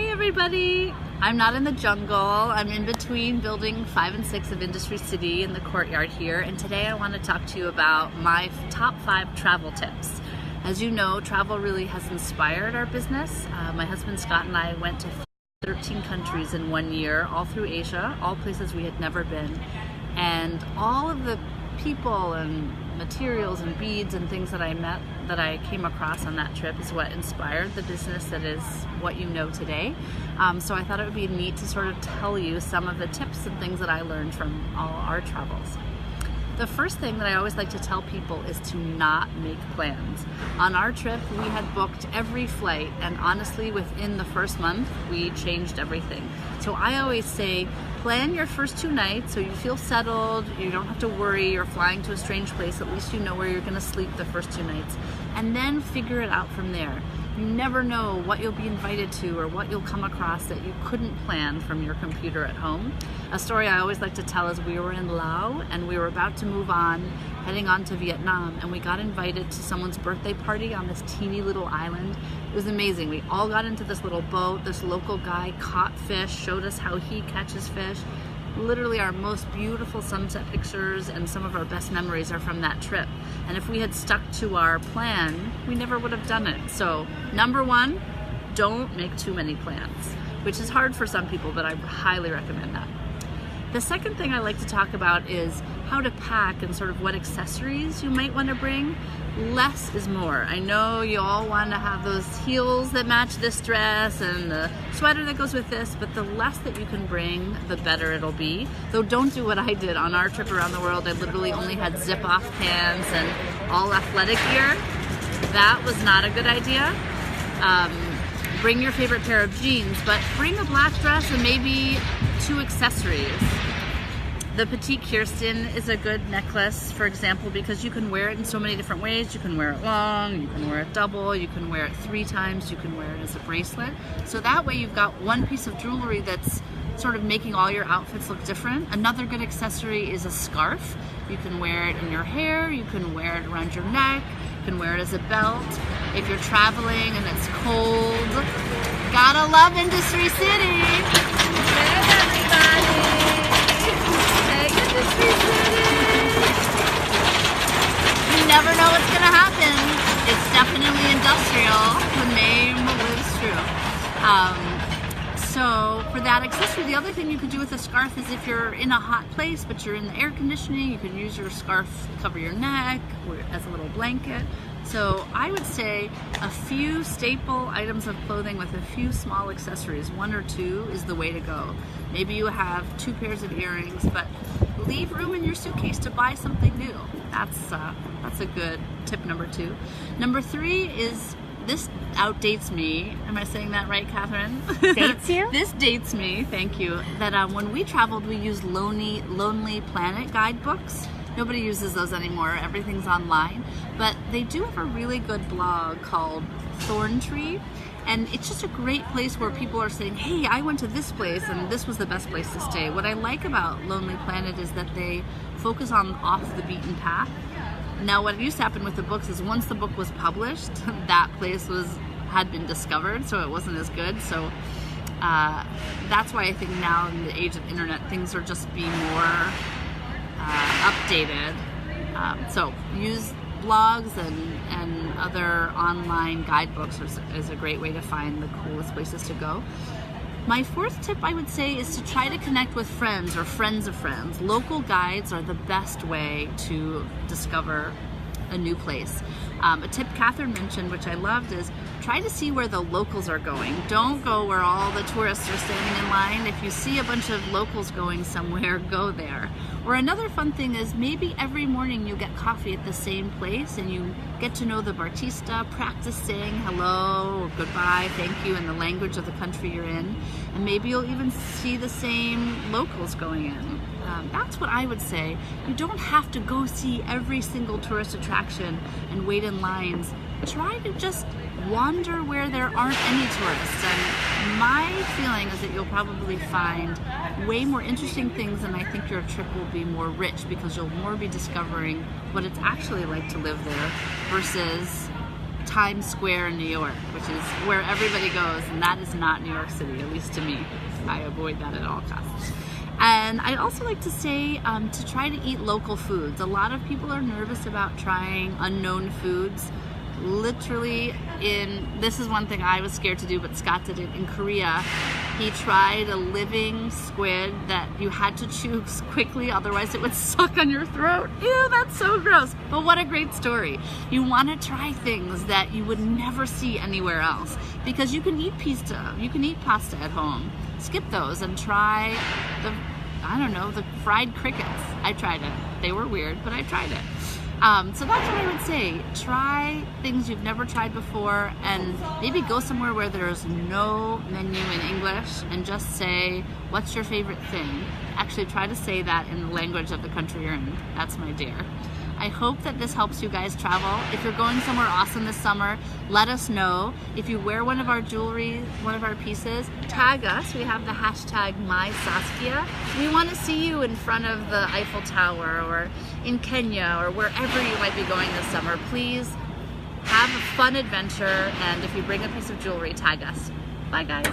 Hey everybody! I'm not in the jungle. I'm in between building 5 and 6 of Industry City in the courtyard here, and today I want to talk to you about my top 5 travel tips. As you know, travel really has inspired our business. My husband Scott and I went to 13 countries in 1 year, all through Asia, all places we had never been. And all of the people and materials and beads and things that I met, that I came across on that trip, is what inspired the business that is what you know today. So I thought it would be neat to sort of tell you some of the tips and things that I learned from all our travels. The first thing that I always like to tell people is to not make plans. On our trip, we had booked every flight, and honestly, within the first month, we changed everything. So I always say, plan your first 2 nights so you feel settled, you don't have to worry you're flying to a strange place, at least you know where you're gonna sleep the first 2 nights, and then figure it out from there. You never know what you'll be invited to or what you'll come across that you couldn't plan from your computer at home. A story I always like to tell is we were in Laos and we were about to move on, heading on to Vietnam, and we got invited to someone's birthday party on this teeny little island. It was amazing. We all got into this little boat. This local guy caught fish, showed us how he catches fish. Literally our most beautiful sunset pictures and some of our best memories are from that trip. And if we had stuck to our plan, we never would have done it. So number 1, don't make too many plans, which is hard for some people, but I highly recommend that. The second thing I like to talk about is how to pack and sort of what accessories you might want to bring. Less is more. I know you all want to have those heels that match this dress and the sweater that goes with this, but the less that you can bring, the better it'll be. Though don't do what I did on our trip around the world. I literally only had zip-off pants and all athletic gear. That was not a good idea. Bring your favorite pair of jeans, but bring a black dress and maybe 2 accessories. The Petite Kirsten is a good necklace, for example, because you can wear it in so many different ways. You can wear it long, you can wear it double, you can wear it 3 times, you can wear it as a bracelet. So that way you've got one piece of jewelry that's sort of making all your outfits look different. Another good accessory is a scarf. You can wear it in your hair, you can wear it around your neck, you can wear it as a belt. If you're traveling and it's cold, gotta love Industry City. There's everybody. Industry City. You never know what's gonna happen. It's definitely industrial. The name lives true. So for that accessory, the other thing you could do with a scarf is if you're in a hot place but you're in the air conditioning, you can use your scarf to cover your neck or as a little blanket. So I would say a few staple items of clothing with a few small accessories, 1 or 2 is the way to go. Maybe you have 2 pairs of earrings, but leave room in your suitcase to buy something new. That's a good tip number 2. Number 3 is, this outdates me. Am I saying that right, Catherine? Dates you? This dates me, thank you. That when we traveled, we used Lonely Planet guidebooks. Nobody uses those anymore, everything's online. But they do have a really good blog called Thorntree. And it's just a great place where people are saying, hey, I went to this place and this was the best place to stay. What I like about Lonely Planet is that they focus on off the beaten path. Now, what used to happen with the books is once the book was published, that place had been discovered, so it wasn't as good. So that's why I think now in the age of internet, things are just being more updated. So use blogs and other online guidebooks is a great way to find the coolest places to go. My 4th tip, I would say, is to try to connect with friends or friends of friends. Local guides are the best way to discover a new place. A tip Catherine mentioned, which I loved, is try to see where the locals are going. Don't go where all the tourists are standing in line. If you see a bunch of locals going somewhere, go there. Or another fun thing is maybe every morning you get coffee at the same place and you get to know the barista, practice saying hello or goodbye, thank you in the language of the country you're in. And maybe you'll even see the same locals going in. That's what I would say. You don't have to go see every single tourist attraction and wait in lines. Try to just wander where there aren't any tourists. And my feeling is that you'll probably find way more interesting things, and I think your trip will be more rich because you'll more be discovering what it's actually like to live there versus Times Square in New York, which is where everybody goes, and that is not New York City, at least to me. I avoid that at all costs. And I'd also like to say to try to eat local foods. A lot of people are nervous about trying unknown foods. Literally, this is one thing I was scared to do, but Scott did it in Korea. He tried a living squid that you had to chew quickly, otherwise it would suck on your throat. Ew, that's so gross. But what a great story. You want to try things that you would never see anywhere else, because you can eat pasta at home. Skip those and try the fried crickets. I tried it. They were weird, but I tried it. So that's what I would say. Try things you've never tried before, and maybe go somewhere where there's no menu in English and just say, what's your favorite thing? Actually try to say that in the language of the country you're in. That's my dare. I hope that this helps you guys travel. If you're going somewhere awesome this summer, let us know. If you wear one of our jewelry, one of our pieces, tag us. We have the hashtag #MySaskia. We want to see you in front of the Eiffel Tower or in Kenya or wherever you might be going this summer. Please have a fun adventure, and if you bring a piece of jewelry, tag us. Bye guys.